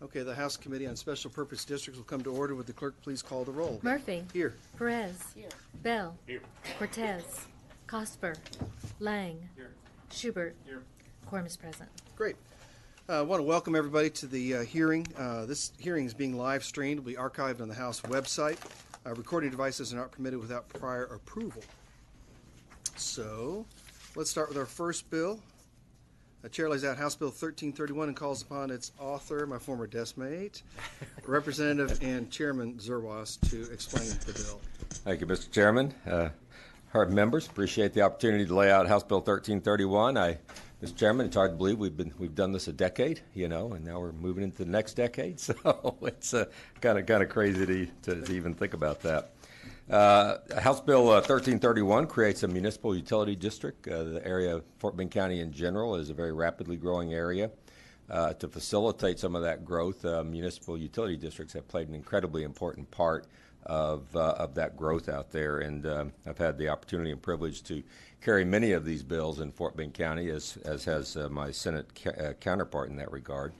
Okay, the House Committee on Special Purpose Districts will come to order. Would the clerk please call the roll? Murphy. Here. Perez. Here. Bell. Here. Cortez. Cosper. Lang. Here. Schubert. Here. Quorum is present. Great. I want to welcome everybody to the hearing. This hearing is being live streamed. It will be archived on the House website. Recording devices are not permitted without prior approval. So, let's start with our first bill. The chair lays out House Bill 1331 and calls upon its author, my former desk mate, Representative and Chairman Zerwas, to explain the bill. Thank you, Mr. Chairman. Hard members, appreciate the opportunity to lay out House Bill 1331. Mr. Chairman, it's hard to believe we've done this a decade, and now we're moving into the next decade. So it's kind of crazy to even think about that. House Bill 1331 creates a municipal utility district. The area of Fort Bend County in general is a very rapidly growing area. To facilitate some of that growth, municipal utility districts have played an incredibly important part of that growth out there. And I've had the opportunity and privilege to carry many of these bills in Fort Bend County, as has my Senate counterpart in that regard.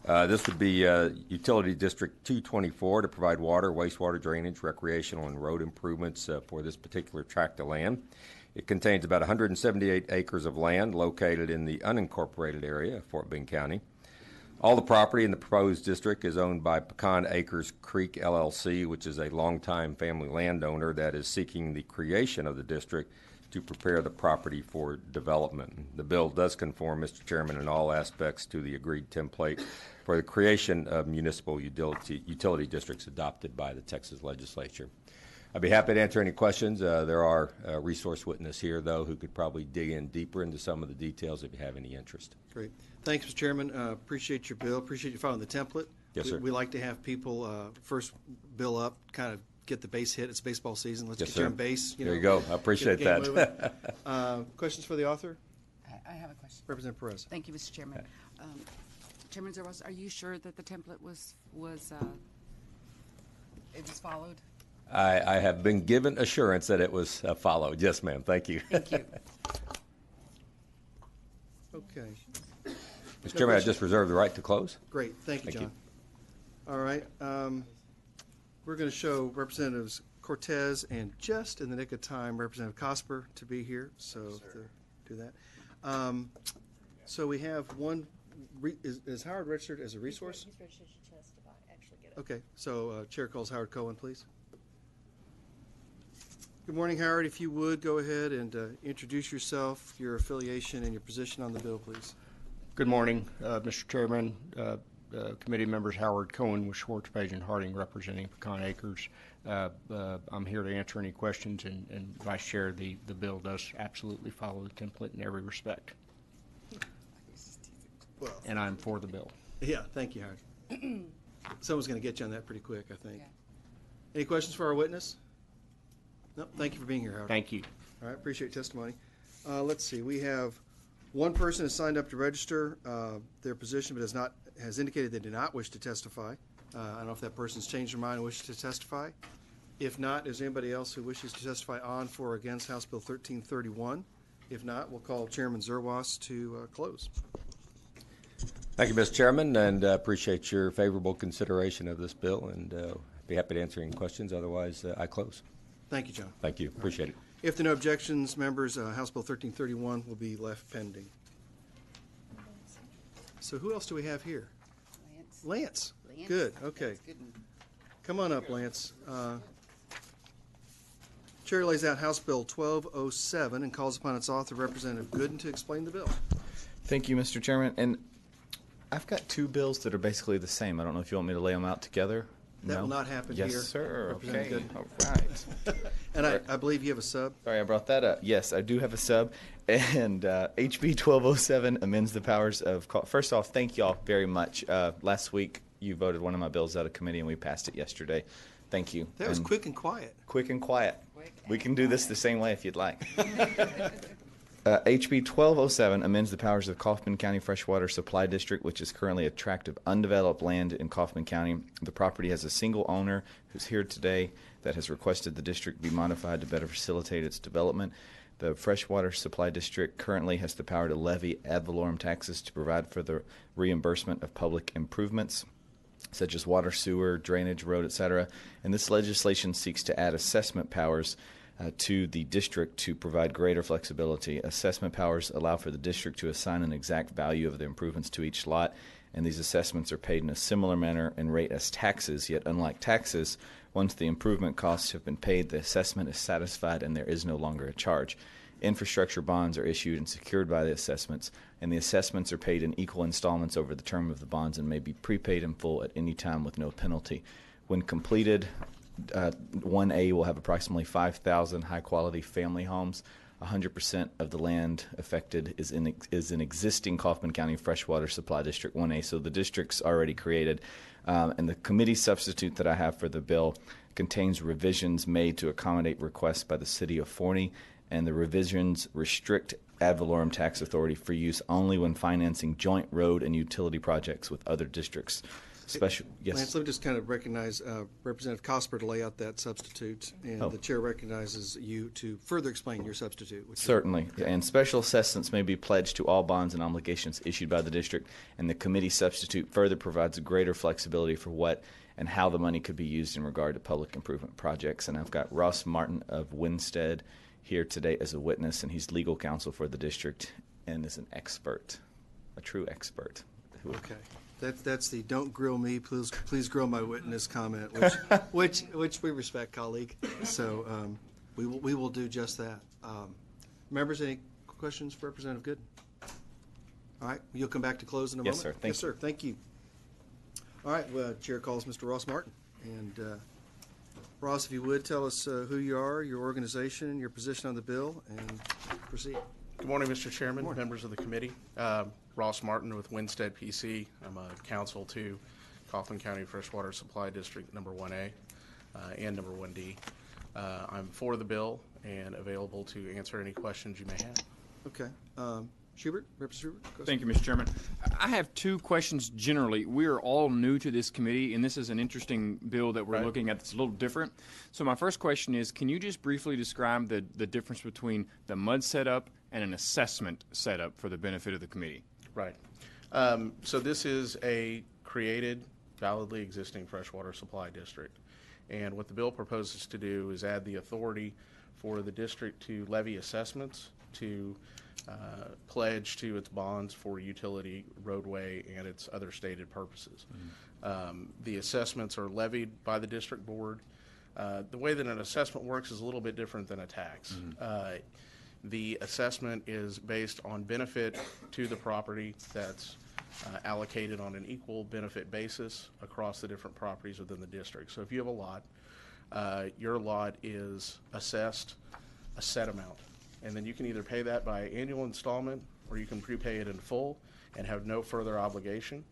This would be Utility District 224 to provide water, wastewater drainage, recreational, and road improvements for this particular tract of land. It contains about 178 acres of land located in the unincorporated area of Fort Bend County. All the property in the proposed district is owned by Pecan Acres Creek LLC, which is a longtime family landowner that is seeking the creation of the district to prepare the property for development. The bill does conform, Mr. Chairman, in all aspects to the agreed template for the creation of municipal utility districts adopted by the Texas legislature. I'd be happy to answer any questions. There are a resource witness here, though, who could probably dig in deeper into some of the details if you have any interest. Great. Thanks, Mr. Chairman. Appreciate your bill. Appreciate you following the template. Yes, sir. We like to have people first bill up, kind of get the base hit. It's baseball season. Let's Yes, get sir. you on base. There you go. I appreciate get the game that. moving. Questions for the author? I have a question. Representative Perez. Thank you, Mr. Chairman. Chairman Zerwas, are you sure that the template was followed? I have been given assurance that it was followed. Yes, ma'am. Thank you. Thank you. Okay. Mr. Chairman, I just reserve the right to close. Great. Thank you, Thank John. All right. We're going to show Representatives Cortez and just in the nick of time, Representative Cosper to be here. So do that. So we have one. Is Howard registered as a resource? He's registered to testify. Actually, get it. Okay. So Chair calls Howard Cohen, please. Good morning, Howard. If you would, go ahead and introduce yourself, your affiliation, and your position on the bill, please. Good morning, Mr. Chairman, committee members. Howard Cohen with Schwartz, Page, and Harding representing Pecan Acres. I'm here to answer any questions, and Vice Chair, the bill does absolutely follow the template in every respect. Well, And I'm for the bill. yeah, thank you, Howard. Someone's going to get you on that pretty quick, I think. Yeah. Any questions for our witness? No, thank you for being here, Howard. Thank you. All right, appreciate your testimony. Let's see, we have one person has signed up to register their position, but has indicated they do not wish to testify. I don't know if that person's changed their mind and wishes to testify. If not, is there anybody else who wishes to testify on, for, or against House Bill 1331? If not, we'll call Chairman Zerwas to close. Thank you, Mr. Chairman, and appreciate your favorable consideration of this bill, and be happy to answer any questions. Otherwise, I close. Thank you, John. Thank you. Appreciate it. If there are no objections, members, House Bill 1331 will be left pending. So who else do we have here? Lance. Lance. Good, okay. That's good. Come on up, Lance. Chair lays out House Bill 1207 and calls upon its author, Representative Gooden, to explain the bill. Thank you, Mr. Chairman. And I've got two bills that are basically the same. I don't know if you want me to lay them out together. That No? will not happen Yes, here. sir. Representative Okay. Gooden. All right. And I believe you have a sub. Sorry, I brought that up. Yes, I do have a sub. And HB 1207 amends the powers of First off, thank y'all very much. Last week, you voted one of my bills out of committee, and we passed it yesterday. Thank you. That was And quick and quiet. Quick and quiet. Quick We and can do this the same way if you'd like. HB 1207 amends the powers of Kaufman County Freshwater Supply District, which is currently a tract of undeveloped land in Kaufman County. The property has a single owner who's here today that has requested the district be modified to better facilitate its development. The Freshwater Supply District currently has the power to levy ad valorem taxes to provide for the reimbursement of public improvements. such as water, sewer, drainage, road, etc. And this legislation seeks to add assessment powers to the district to provide greater flexibility. Assessment powers allow for the district to assign an exact value of the improvements to each lot, and these assessments are paid in a similar manner and rate as taxes, yet unlike taxes, once the improvement costs have been paid, the assessment is satisfied and there is no longer a charge. Infrastructure bonds are issued and secured by the assessments, and the assessments are paid in equal installments over the term of the bonds and may be prepaid in full at any time with no penalty. When completed, 1A will have approximately 5,000 high-quality family homes. 100% of the land affected is in existing Kaufman County Freshwater Supply District 1A, so the district's already created. And the committee substitute that I have for the bill contains revisions made to accommodate requests by the City of Forney, and the revisions restrict ad valorem tax authority for use only when financing joint road and utility projects with other districts. Yes. Lance, let me just kind of recognize Representative Cosper to lay out that substitute, and the chair recognizes you to further explain your substitute. Certainly. And special assessments may be pledged to all bonds and obligations issued by the district, and the committee substitute further provides greater flexibility for what and how the money could be used in regard to public improvement projects. And I've got Ross Martin of Winstead here today as a witness, and he's legal counsel for the district and is an expert, a true expert. Okay. That's the "don't grill me, please grill my witness" comment, which we respect, colleague. So we will do just that. Members, any questions for Representative Gooden? All right, you'll come back to close in a moment. Yes, sir. Yes, sir. Thank you. All right, Chair calls Mr. Ross Martin, and Ross, if you would tell us who you are, your organization, your position on the bill, and proceed. Good morning, Mr. Chairman, morning. members of the committee. Ross Martin with Winstead PC. I'm a counsel to Kaufman County Freshwater Supply District number 1A and number 1D. I'm for the bill and available to answer any questions you may have. Okay. Schubert, Representative Schubert. Go Thank you, Mr. Chairman. I have two questions generally. We are all new to this committee, and this is an interesting bill that we're Right. looking at that's a little different. So my first question is, can you just briefly describe the difference between the MUD setup and an assessment setup for the benefit of the committee? Right. So this is a created, validly existing freshwater supply district. And what the bill proposes to do is add the authority for the district to levy assessments, to pledge to its bonds for utility, roadway, and its other stated purposes. The assessments are levied by the district board. The way that an assessment works is a little bit different than a tax. The assessment is based on benefit to the property that's allocated on an equal benefit basis across the different properties within the district. So if you have a lot, your lot is assessed a set amount. And then you can either pay that by annual installment or you can prepay it in full and have no further obligation.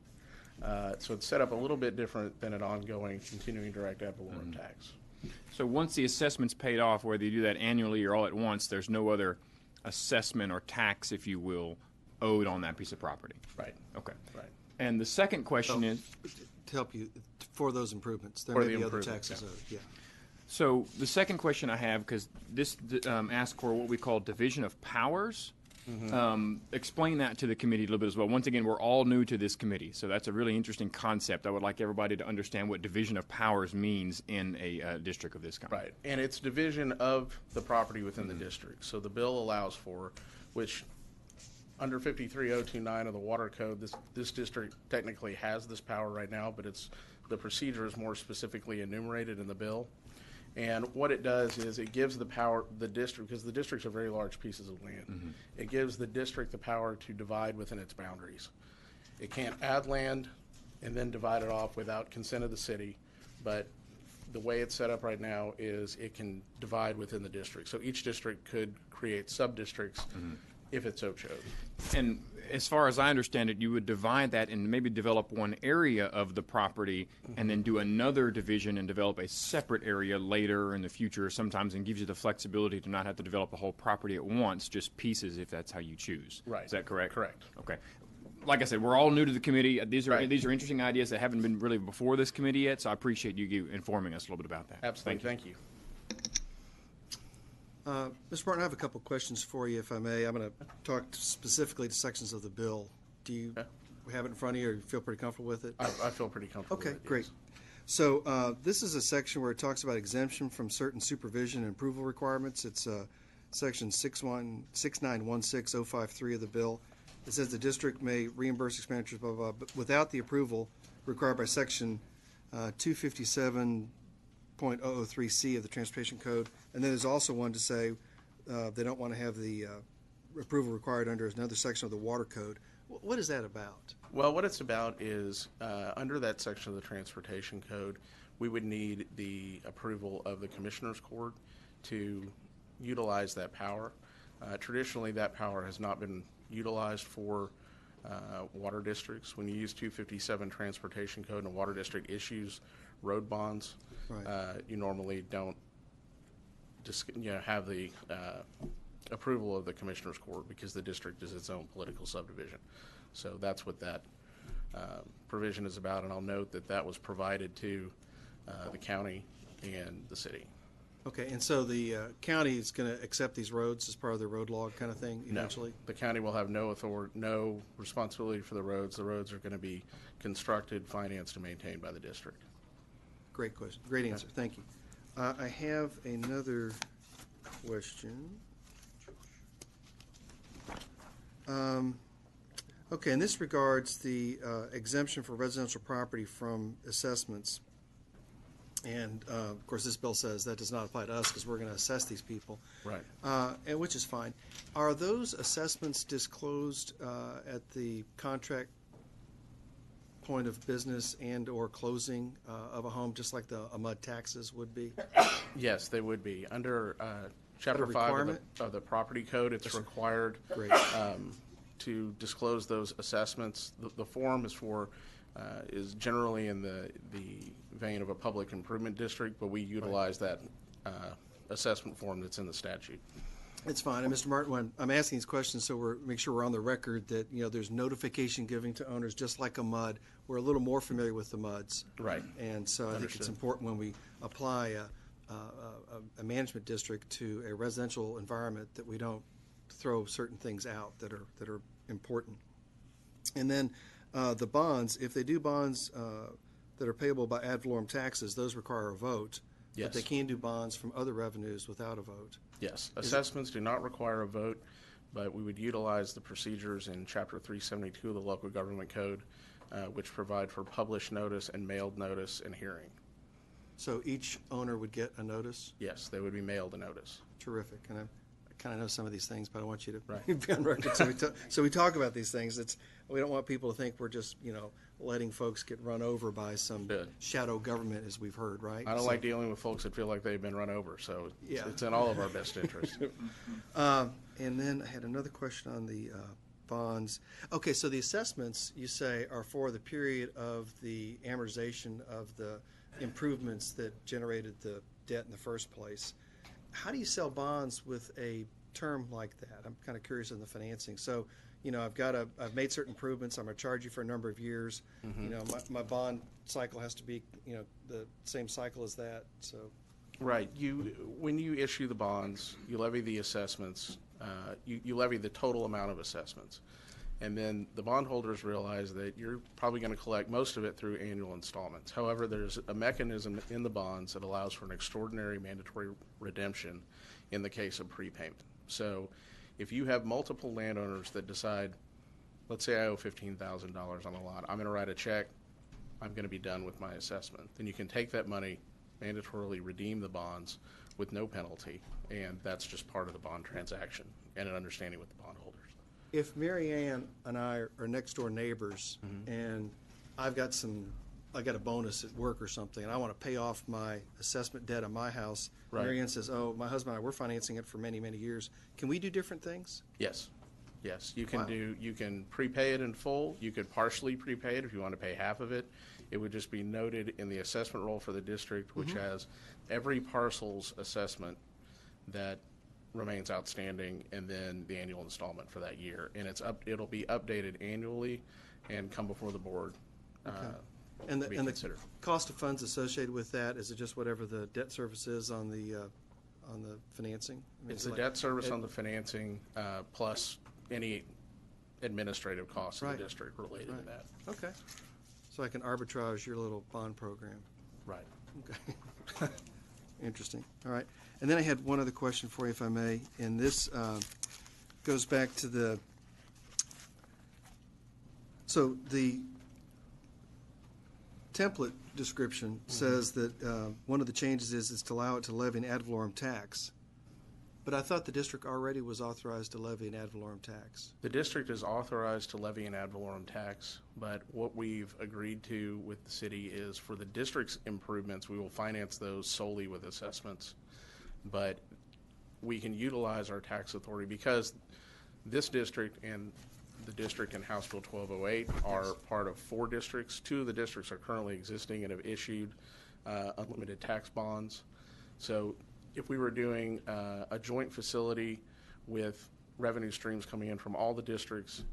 So it's set up a little bit different than an ongoing continuing direct ad valorem tax. So once the assessment's paid off, whether you do that annually or all at once, there's no other assessment or tax, if you will, owed on that piece of property. Right. Okay. Right. And the second question is, to help you for those improvements. There For may the be other improvements, taxes owed. Yeah. so the second question I have, because this asks for what we call division of powers. Explain that to the committee a little bit as well. Once again, we're all new to this committee, so that's a really interesting concept. I would like everybody to understand what division of powers means in a district of this kind. Right, and it's division of the property within the district. So the bill allows for, which under 53029 of the Water Code, this district technically has this power right now, but the procedure is more specifically enumerated in the bill. And what it does is it gives the power, the district, because the districts are very large pieces of land, it gives the district the power to divide within its boundaries. It can't add land and then divide it off without consent of the city, but the way it's set up right now is it can divide within the district. So each district could create sub-districts if it so chose. And as far as I understand it, you would divide that and maybe develop one area of the property and then do another division and develop a separate area later in the future sometimes, and gives you the flexibility to not have to develop the whole property at once, just pieces if that's how you choose. Right. Is that correct? Correct. Okay. Like I said, we're all new to the committee. These are Right. these are interesting ideas that haven't been really before this committee yet, so I appreciate you informing us a little bit about that. Absolutely. Thank you. Mr. Martin, I have a couple questions for you, if I may. I'm going to talk specifically to sections of the bill. Do you have it in front of you, or you feel pretty comfortable with it? I feel pretty comfortable Okay, with it, great. yes. So this is a section where it talks about exemption from certain supervision and approval requirements. It's section 6916053 of the bill. It says the district may reimburse expenditures, blah, blah, blah, but without the approval required by section 257.003C of the Transportation Code. And then there's also one to say they don't want to have the approval required under another section of the Water Code. What is that about? Well, what it's about is, under that section of the Transportation Code, we would need the approval of the Commissioners Court to utilize that power. Traditionally, that power has not been utilized for water districts. When you use 257 Transportation Code and a water district issues road bonds, Right. You normally don't have the approval of the Commissioners Court because the district is its own political subdivision. So that's what that provision is about, and I'll note that that was provided to the county and the city. Okay, and so the county is going to accept these roads as part of their road log kind of thing eventually? No, the county will have no responsibility for the roads. The roads are going to be constructed, financed, and maintained by the district. Great question. Great answer. Thank you. I have another question. Okay, and this regards the exemption for residential property from assessments. And, of course, this bill says that does not apply to us because we're going to assess these people. Right. And which is fine. Are those assessments disclosed at the contract point of business and or closing of a home, just like the MUD taxes would be? Yes, they would be. Under Chapter 5 requirement? of the Property Code, it's required Great. to disclose those assessments. The form is generally in the vein of a public improvement district, but we utilize that assessment form that's in the statute. It's fine. And Mr. Martin, when I'm asking these questions, so make sure we're on the record that, there's notification giving to owners, just like a MUD. We're a little more familiar with the MUDs. Right. And so I think it's Understood. important when we apply a management district to a residential environment that we don't throw certain things out that are important. And then the bonds, if they do bonds that are payable by ad valorem taxes, those require a vote. Yes. But they can do bonds from other revenues without a vote. Yes, assessments do not require a vote, but we would utilize the procedures in Chapter 372 of the Local Government Code, which provide for published notice and mailed notice and hearing. So each owner would get a notice? Yes, they would be mailed a notice. Terrific. And I kind of know some of these things, but I want you to Right. be on record. So we talk about these things. We don't want people to think we're just, letting folks get run over by some Good. shadow government, as we've heard, right? I don't So- like dealing with folks that feel like they've been run over, so Yeah. it's in all of our best interest. And then I had another question on the bonds. Okay, so the assessments, you say, are for the period of the amortization of the improvements that generated the debt in the first place. How do you sell bonds with a term like that? I'm kind of curious on the financing. So, I've made certain improvements. I'm going to charge you for a number of years. My bond cycle has to be, the same cycle as that. So, Right. When you issue the bonds, you levy the assessments. You levy the total amount of assessments. And then the bondholders realize that you're probably going to collect most of it through annual installments. However, there's a mechanism in the bonds that allows for an extraordinary mandatory redemption in the case of prepayment. So if you have multiple landowners that decide, let's say I owe $15,000 on a lot, I'm going to write a check, I'm going to be done with my assessment. Then you can take that money, mandatorily redeem the bonds with no penalty, and that's just part of the bond transaction and an understanding with the bondholders. if Mary Ann and I are next door neighbors, and I got a bonus at work or something, and I want to pay off my assessment debt on my house. Right. Mary Ann says, "Oh, my husband and I, we're financing it for many, many years." Can we do different things? Yes. Yes, you can Wow. you can prepay it in full. You could partially prepay it if you want to pay half of it. It would just be noted in the assessment roll for the district, which has every parcel's assessment that remains outstanding, and then the annual installment for that year. And it'll be updated annually and come before the board. And to be the considered. cost of funds associated with that, is it just whatever the debt service is on the financing? I mean, It's the like- debt service on the financing plus any administrative costs of Right. the district related Right. to that. Okay. So I can arbitrage your little bond program. Right. Okay. Interesting. All right. And then I had one other question for you, if I may, and this goes back to the template description says that one of the changes is to allow it to levy an ad valorem tax. But I thought the district already was authorized to levy an ad valorem tax. The district is authorized to levy an ad valorem tax, but what we've agreed to with the city is for the district's improvements, we will finance those solely with assessments. But we can utilize our tax authority because this district and the district in House Bill 1208 are part of 4 districts. 2 of the districts are currently existing and have issued unlimited tax bonds. So if we were doing a joint facility with revenue streams coming in from all the districts,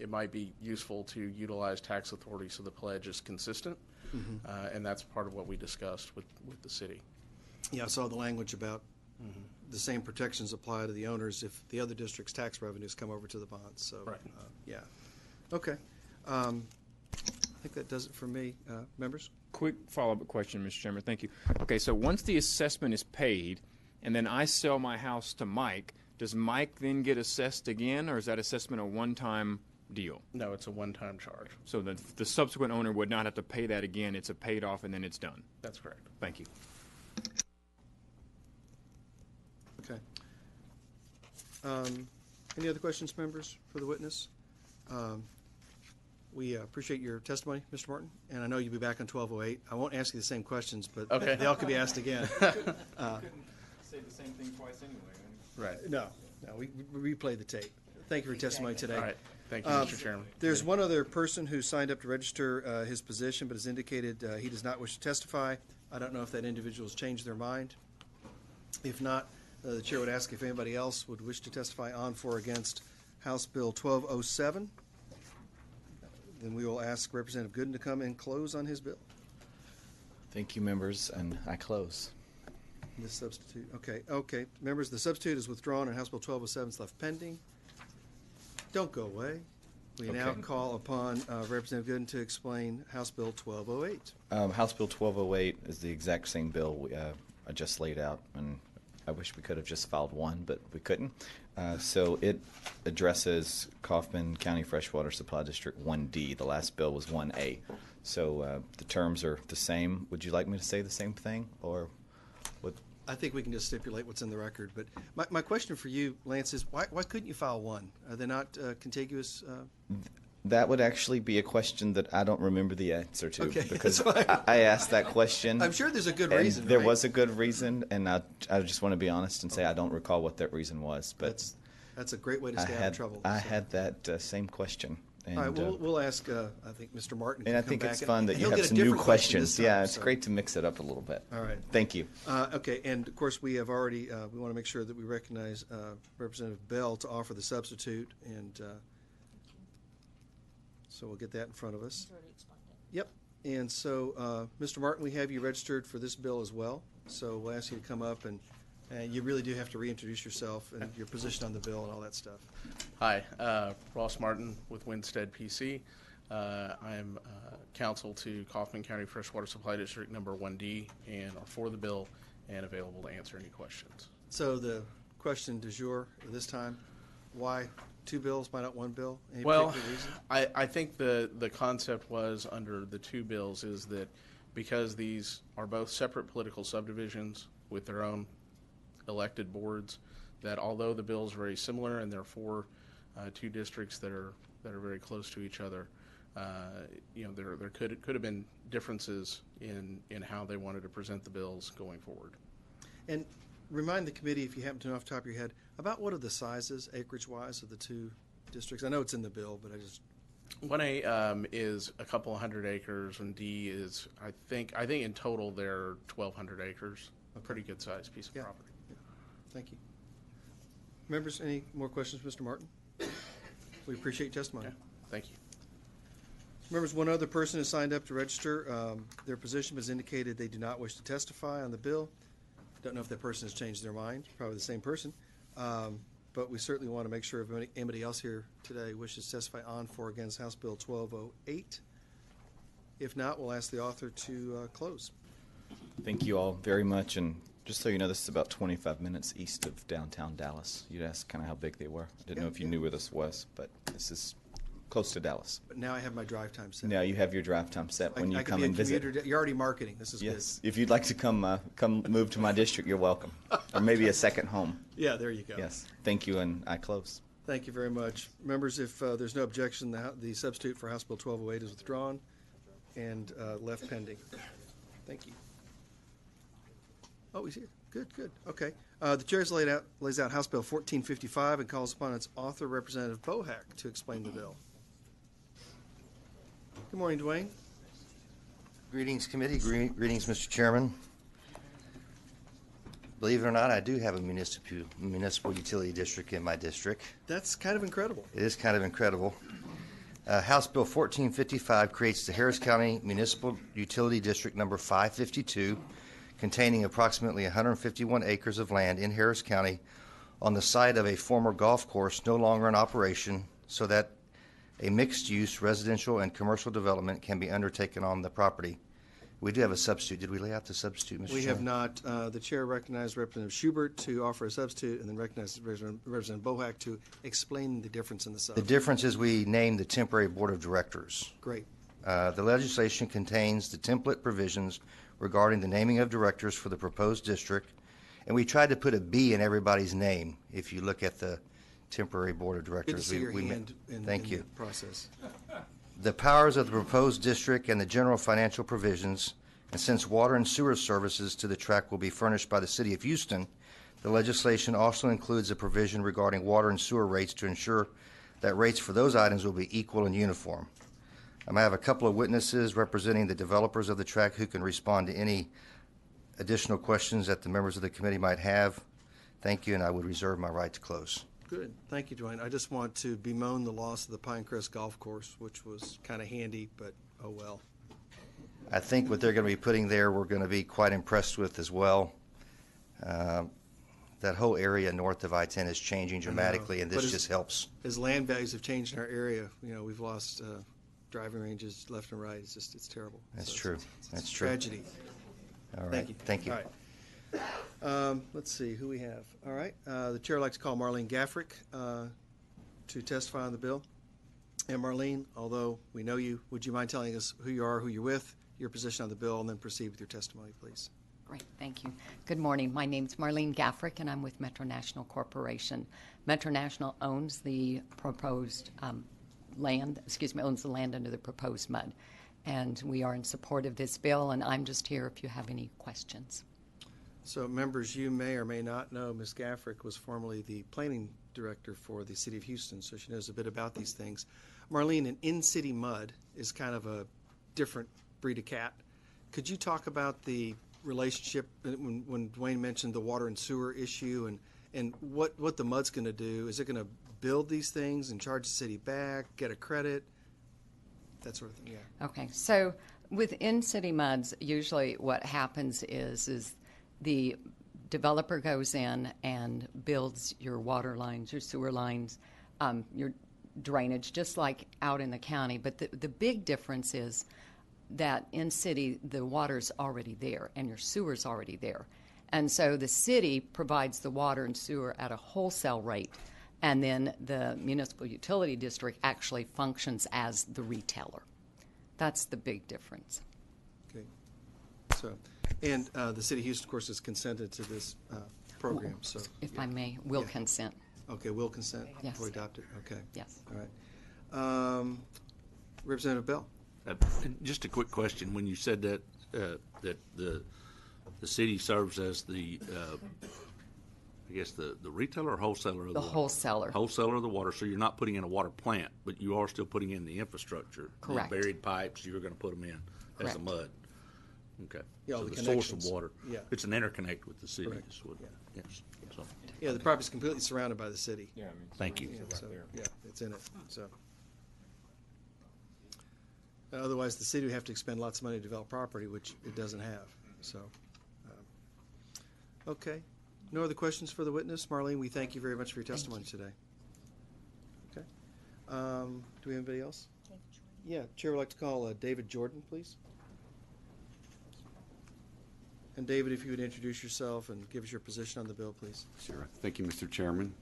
it might be useful to utilize tax authority so the pledge is consistent. And that's part of what we discussed with the city. Yeah, I saw the language about the same protections apply to the owners if the other district's tax revenues come over to the bonds. So, Right. Yeah. Okay. I think that does it for me. Members? Quick follow-up question, Mr. Chairman. Thank you. Okay, so once the assessment is paid, and then I sell my house to Mike, does Mike then get assessed again, or is that assessment a one-time deal? No, it's a one-time charge. So the subsequent owner would not have to pay that again. It's a paid off, and then it's done. That's correct. Thank you. Okay. Any other questions, members, for the witness? We appreciate your testimony, Mr. Martin, and I know you'll be back on 1208. I won't ask you the same questions, but Okay. they all could be asked again. Say the same thing twice anyway. Right. No, we replay the tape. Thank you for your testimony today. All right. Thank you, Mr. Chairman. There's one other person who signed up to register his position, but has indicated he does not wish to testify. I don't know if that individual has changed their mind. If not, the chair would ask if anybody else would wish to testify on, for, or against House Bill 1207. Then we will ask Representative Gooden to come and close on his bill. Thank you, members, and I close. The substitute, okay. Members, the substitute is withdrawn and House Bill 1207 is left pending. Don't go away. We now Okay. call upon Representative Gooden to explain House Bill 1208. House Bill 1208 is the exact same bill I just laid out, and I wish we could have just filed one, but we couldn't. So it addresses Kaufman County Freshwater Supply District 1D. The last bill was 1A. So the terms are the same. Would you like me to say the same thing, or what? I think we can just stipulate what's in the record. But my question for you, Lance, is why couldn't you file one? Are they not contiguous? That would actually be a question that I don't remember the answer to, Okay, because that's fine. I asked that question. I'm sure there's a good and reason. There right? was a good reason, and I just want to be honest and say I don't recall what that reason was. But That's a great way to I stay out of trouble. I so. had that same question. And, All right, we'll ask, I think, Mr. Martin. and can I come think back it's and- fun that and you he'll have get a some new different question questions. this Yeah, time, it's so. great to mix it up a little bit. All right. Thank you. Okay, and of course, we have already, we want to make sure that we recognize Representative Bell to offer the substitute, and so we'll get that in front of us. He's already explained it. Yep, and so, Mr. Martin, we have you registered for this bill as well, so we'll ask you to come up, and you really do have to reintroduce yourself and your position on the bill and all that stuff. Hi, Ross Martin with Winstead PC. I am counsel to Kaufman County Freshwater Supply District number 1D and are for the bill and available to answer any questions. So the question du jour this time, why two bills, why not one bill? Any Well, particular reason? I think the concept was under the two bills is that because these are both separate political subdivisions with their own elected boards, that although the bills are very similar and therefore two districts that are very close to each other, there could have been differences in how they wanted to present the bills going forward. And remind the committee, if you happen to know off the top of your head, about what are the sizes, acreage-wise, of the two districts? I know it's in the bill, but I just... 1A is a couple hundred acres, and D is, I think in total they're 1,200 acres. A pretty good-sized piece of Yeah. property. Thank you. Members, any more questions, Mr. Martin? We appreciate your testimony. Yeah, thank you. Members, one other person has signed up to register. Their position has indicated they do not wish to testify on the bill. Don't know if that person has changed their mind. Probably the same person. but we certainly want to make sure if anybody else here today wishes to testify on, for, or against House Bill 1208. If not, we'll ask the author to close. Thank you all very much. And just so you know, this is about 25 minutes east of downtown Dallas. You'd ask kind of how big they were. I didn't know if you knew where this was, but this is close to Dallas. But now I have my drive time set. Now you have your drive time set when I you can come be a and visit. commuter. You're already marketing. This is Yes, if you'd like to come move to my district, you're welcome. Or maybe a second home. good. Yeah, there you go. Yes. Thank you, and I close. Thank you very much. Members, if there's no objection, the substitute for House Bill 1208 is withdrawn and left pending. Thank you. Oh, he's here. Good, good. Okay. The chair lays out House Bill 1455 and calls upon its author, Representative Bohac, to explain the bill. Good morning, Dwayne. Greetings, committee. Greetings, Mr. Chairman. Believe it or not, I do have a municipal utility district in my district. That's kind of incredible. It is kind of incredible. House Bill 1455 creates the Harris County Municipal Utility District number 552, containing approximately 151 acres of land in Harris County on the site of a former golf course no longer in operation, so that a mixed-use residential and commercial development can be undertaken on the property. We do have a substitute. Did we lay out the substitute, Mr. We Chairman? have not. The chair recognized Representative Schubert to offer a substitute, and then recognized Representative Bohac to explain the difference in the sub. The difference is we named the temporary board of directors. Great. The legislation contains the template provisions regarding the naming of directors for the proposed district, and we tried to put a B in everybody's name. If you look at the temporary board of directors, Good to see your hand in thank you. the process. The powers of the proposed district and the general financial provisions, and since water and sewer services to the tract will be furnished by the City of Houston, the legislation also includes a provision regarding water and sewer rates to ensure that rates for those items will be equal and uniform. I have a couple of witnesses representing the developers of the tract who can respond to any additional questions that the members of the committee might have. Thank you, and I would reserve my right to close. Good. Thank you, Dwayne. I just want to bemoan the loss of the Pine Crest Golf Course, which was kind of handy, but oh well. I think what they're going to be putting there, we're going to be quite impressed with as well. That whole area north of I-10 is changing dramatically, and this just helps. As land values have changed in our area, we've lost driving ranges left and right. It's terrible. That's So true. It's That's a true. tragedy. All right. Thank you. Thank you. All right. Let's see who we have. All right. The chair would like to call Marlene Gaffrick to testify on the bill. And Marlene, although we know you, would you mind telling us who you are, who you're with, your position on the bill, and then proceed with your testimony, please? Great, thank you. Good morning. My name's Marlene Gaffrick, and I'm with Metro National Corporation. Metro National owns the proposed owns the land under the proposed MUD. And we are in support of this bill, and I'm just here if you have any questions. So, members, you may or may not know Ms. Gaffrick was formerly the planning director for the City of Houston, so she knows a bit about these things. Marlene, an in-city MUD is kind of a different breed of cat. Could you talk about the relationship when Dwayne mentioned the water and sewer issue and what the MUD's going to do? Is it going to build these things and charge the city back, get a credit, that sort of thing? Yeah. Okay, so within city MUDs, usually what happens is the developer goes in and builds your water lines, your sewer lines, your drainage, just like out in the county. But the big difference is that in city, the water's already there and your sewer's already there. And so the city provides the water and sewer at a wholesale rate, and then the municipal utility district actually functions as the retailer. That's the big difference. Okay. So, and the City of Houston, of course, has consented to this program. So, If yeah. I may, will Yeah. consent. Okay, will consent Yes. before we adopt it. Okay. Yes. All right. Representative Bell. Just a quick question. When you said that that the city serves as the I guess the retailer or wholesaler of The wholesaler. wholesaler of the water, so you're not putting in a water plant, but you are still putting in the infrastructure. Correct. The buried pipes, you're going to put them in as Correct. a mud. Okay. Yeah, all So the the source of connections. water. Yeah. It's an interconnect with the city. Correct. Is what, Yeah. Yes. So, Yeah, the property's completely surrounded by the city. Yeah, I mean, thank you. Yeah, so, yeah, it's in it. So, otherwise, the city would have to expend lots of money to develop property, which it doesn't have. So, okay. No other questions for the witness? Marlene, we thank you very much for your testimony today. Okay. Do we have anybody else? Yeah, Chair would like to call David Jordan, please. And David, if you would introduce yourself and give us your position on the bill, please. Sure. Thank you, Mr. Chairman,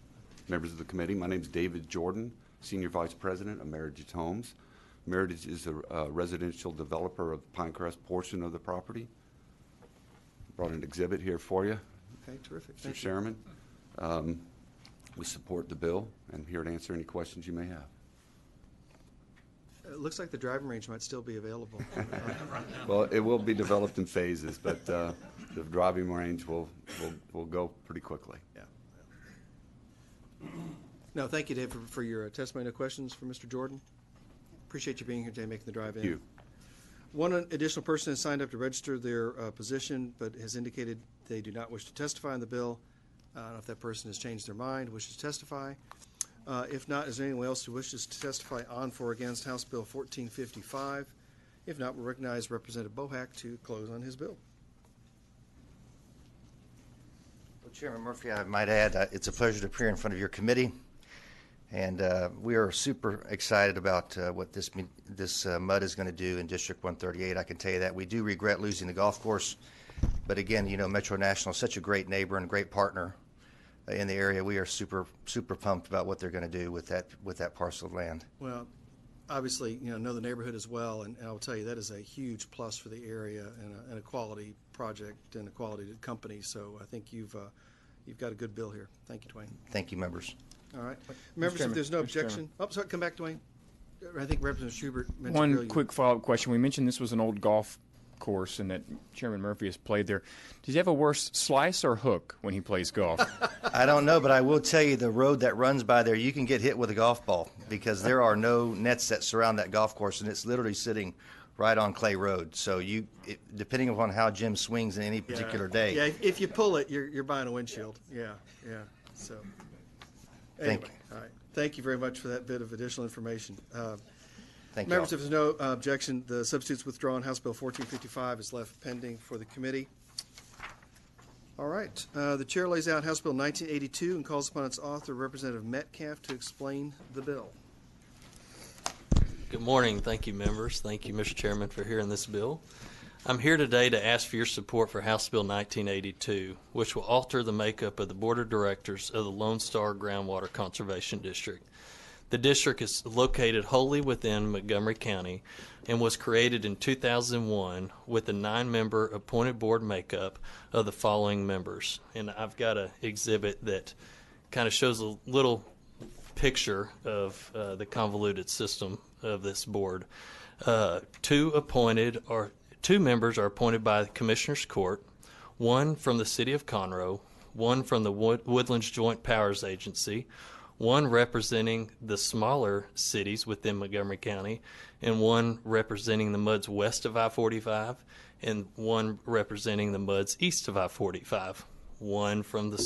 members of the committee. My name is David Jordan, Senior Vice President of Meritage Homes. Meritage is a residential developer of the Pine Crest portion of the property. Brought an exhibit here for you. Okay, terrific. Mr. Thank you. Chairman. We support the bill and here to answer any questions you may have. It looks like the driving range might still be available. Well, it will be developed in phases, but the driving range will go pretty quickly. Yeah. No, thank you, Dave, for your testimony. No questions for Mr. Jordan? Appreciate you being here today, making the drive in. Thank you. One additional person has signed up to register their position, but has indicated they do not wish to testify on the bill. I don't know if that person has changed their mind, wishes to testify. If not, is there anyone else who wishes to testify on for or against House Bill 1455? If not, we'll recognize Representative Bohac to close on his bill. Well, Chairman Murphy, I might add, it's a pleasure to appear in front of your committee. And we are super excited about what this mud is going to do in District 138. I can tell you that. We do regret losing the golf course. But again, you know, Metro National is such a great neighbor and a great partner in the area. We are super pumped about what they're going to do with that parcel of land. Well, obviously, you know the neighborhood as well, and I will tell you that is a huge plus for the area and a quality project and a quality company. So I think you've got a good bill here. Thank you, Dwayne. Thank you, members. All right, members, if there's no objection, sorry, come back, Dwayne. I think Representative Schubert mentioned earlier. One quick follow-up question. We mentioned this was an old golf course and that Chairman Murphy has played there. Does he have a worse slice or hook when he plays golf? I don't know, but I will tell you the road that runs by there, you can get hit with a golf ball because there are no nets that surround that golf course, and it's literally sitting right on Clay Road. So depending upon how Jim swings in any particular day. Yeah, if you pull it, you're buying a windshield. Yeah. So anyway, all right. Thank you very much for that bit of additional information. Thank you. Members, if there's no objection, the substitute's withdrawn. House Bill 1455 is left pending for the committee. All right. The chair lays out House Bill 1982 and calls upon its author, Representative Metcalf, to explain the bill. Good morning. Thank you, members. Thank you, Mr. Chairman, for hearing this bill. I'm here today to ask for your support for House Bill 1982, which will alter the makeup of the Board of Directors of the Lone Star Groundwater Conservation District. The district is located wholly within Montgomery County and was created in 2001 with a 9-member appointed board makeup of the following members. And I've got an exhibit that kind of shows a little picture of the convoluted system of this board. Two members are appointed by the Commissioner's Court, one from the City of Conroe, one from the Woodlands Joint Powers Agency, one representing the smaller cities within Montgomery County, and one representing the MUDs west of I-45, and one representing the MUDs east of I-45, one from the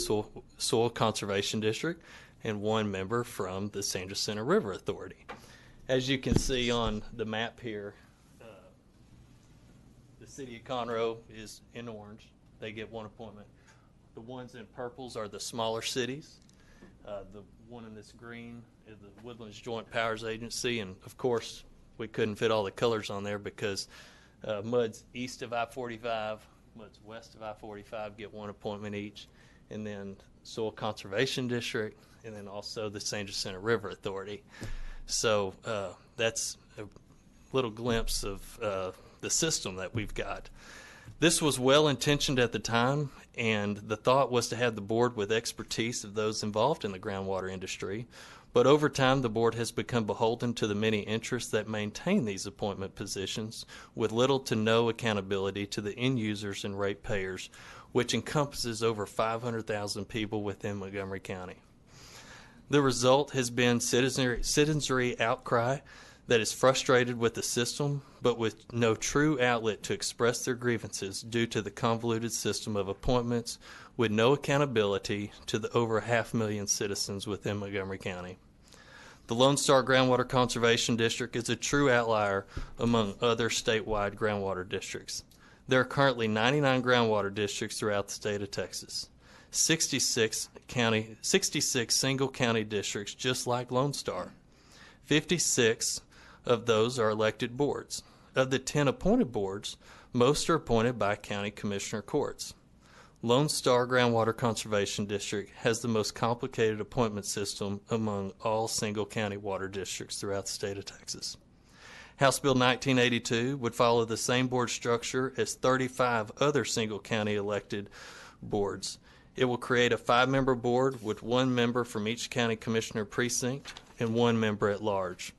Soil Conservation District, and one member from the San Jacinto River Authority. As you can see on the map here, the City of Conroe is in orange. They get one appointment. The ones in purples are the smaller cities. The one in this green is the Woodlands Joint Powers Agency, and of course we couldn't fit all the colors on there because MUDs east of I-45, MUDs west of I-45 get one appointment each, and then Soil Conservation District, and then also the San Jacinto River Authority. So that's a little glimpse of the system that we've got. This was well-intentioned at the time, and the thought was to have the board with expertise of those involved in the groundwater industry. But over time, the board has become beholden to the many interests that maintain these appointment positions with little to no accountability to the end users and ratepayers, which encompasses over 500,000 people within Montgomery County. The result has been citizenry outcry that is frustrated with the system, but with no true outlet to express their grievances due to the convoluted system of appointments with no accountability to the over 500,000 citizens within Montgomery County. The Lone Star Groundwater Conservation District is a true outlier among other statewide groundwater districts. There are currently 99 groundwater districts throughout the state of Texas. 66 single county districts, just like Lone Star. 56 of those are elected boards. Of the 10 appointed boards, most are appointed by county commissioner courts. Lone Star Groundwater Conservation District has the most complicated appointment system among all single county water districts throughout the state of Texas. House Bill 1982 would follow the same board structure as 35 other single county elected boards. It will create a 5-member board with 1 member from each county commissioner precinct and 1 member at large.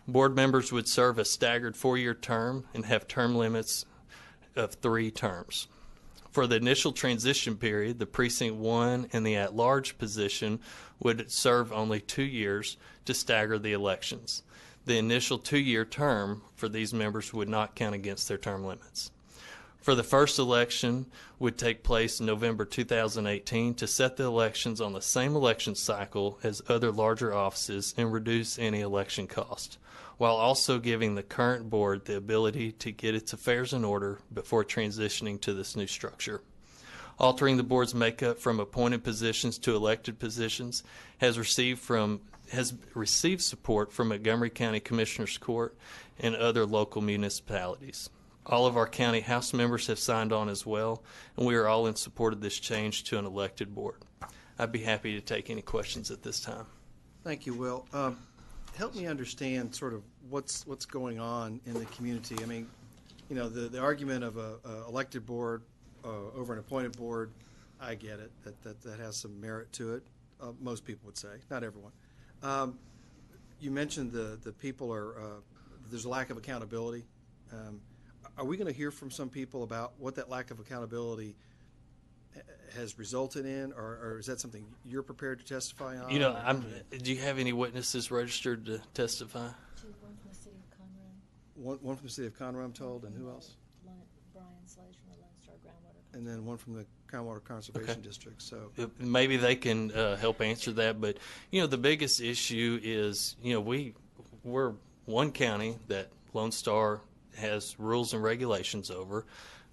Board members would serve a staggered 4-year term and have term limits of 3 terms. For the initial transition period, the Precinct 1 and the at-large position would serve only 2 years to stagger the elections. The initial 2-year term for these members would not count against their term limits. For the first election would take place in November 2018 to set the elections on the same election cycle as other larger offices and reduce any election cost, while also giving the current board the ability to get its affairs in order before transitioning to this new structure. Altering the board's makeup from appointed positions to elected positions has received support from Montgomery County Commissioners Court and other local municipalities. All of our county House members have signed on as well, and we are all in support of this change to an elected board. I'd be happy to take any questions at this time. Thank you, Will. Help me understand sort of what's going on in the community. I mean, you know, the argument of a elected board over an appointed board, I get it. That has some merit to it. Most people would say, not everyone. You mentioned the people are there's a lack of accountability. Are we going to hear from some people about what that lack of accountability has resulted in, or is that something you're prepared to testify on? You know, do you have any witnesses registered to testify? One from the city of Conroe. One from the city of Conroe, I'm told, and who else? Brian Slade from the Lone Star Groundwater. And then one from the Groundwater Conservation District. So maybe they can help answer that. But you know, the biggest issue is, you know, we're one county that Lone Star has rules and regulations over.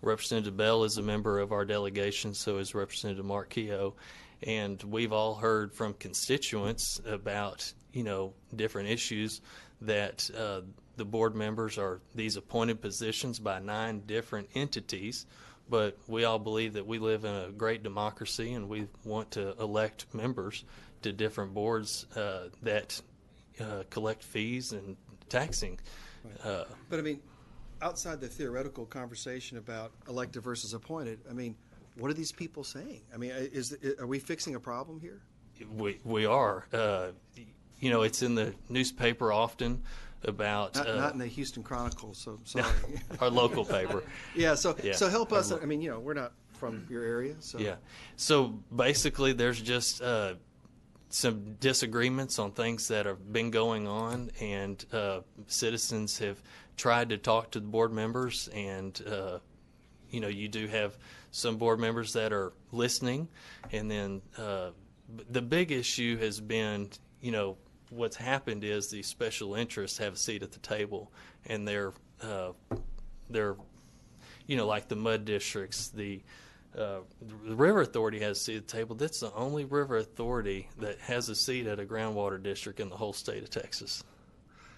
Representative Bell is a member of our delegation, so is Representative Mark Keogh, and we've all heard from constituents about, you know, different issues that the board members are these appointed positions by 9 different entities, but we all believe that we live in a great democracy and we want to elect members to different boards that collect fees and taxing. Right. But I mean, outside the theoretical conversation about elected versus appointed, I mean, what are these people saying? I mean, are we fixing a problem here? We are. You know, it's in the newspaper often about not in the Houston Chronicle. So sorry, our local paper. Yeah. So help us. I mean, you know, we're not from your area. So yeah. So basically, there's just some disagreements on things that have been going on, and citizens have tried to talk to the board members, and you know, you do have some board members that are listening, and then the big issue has been, you know, what's happened is the special interests have a seat at the table, and they're you know, like the mud districts, the River Authority has a seat at the table. That's the only river authority that has a seat at a groundwater district in the whole state of Texas.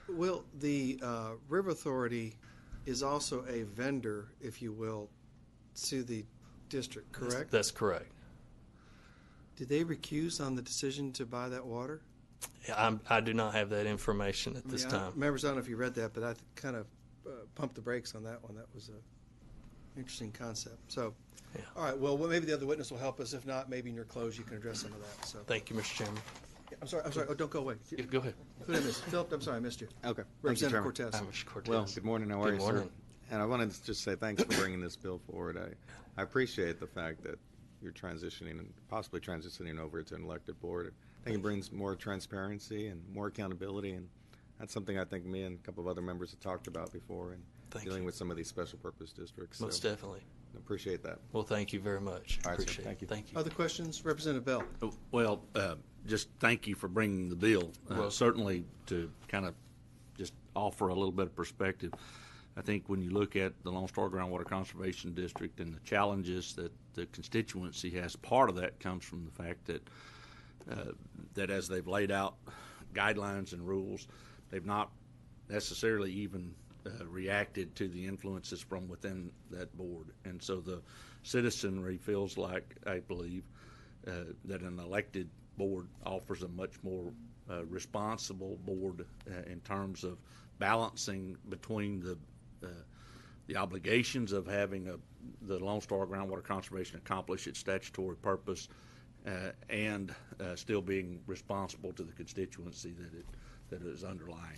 Well, the River Authority is also a vendor, if you will, to the district, correct? That's correct. Did they recuse on the decision to buy that water? I do not have that information at this time. Members, I don't know if you read that, but I kind of pumped the brakes on that one. That was an interesting concept. So, yeah. All right, well, maybe the other witness will help us. If not, maybe in your close you can address some of that. So, thank you, Mr. Chairman. I'm sorry. Oh, don't go away. Go ahead. Who did I miss? Philip, I'm sorry, I missed you. Okay. Representative Cortez. Hi, Mr. Cortez. Well, good morning. How are you, morning. sir? And I wanted to just say thanks for bringing this bill forward. I appreciate the fact that you're transitioning and possibly transitioning over to an elected board. I think it brings more transparency and more accountability, and that's something I think me and a couple of other members have talked about before in dealing with some of these special purpose districts. Most definitely. Appreciate that. Well, thank you very much. All right, appreciate sir. Thank you. Thank you. Other questions? Representative Bell. Well, just thank you for bringing the bill. Certainly to kind of just offer a little bit of perspective. I think when you look at the Lone Star Groundwater Conservation District and the challenges that the constituency has, part of that comes from the fact that that as they've laid out guidelines and rules, they've not necessarily even reacted to the influences from within that board. And so the citizenry feels like, I believe, that an elected board offers a much more responsible board in terms of balancing between the obligations of having the Lone Star Groundwater Conservation accomplish its statutory purpose and still being responsible to the constituency that it is underlying.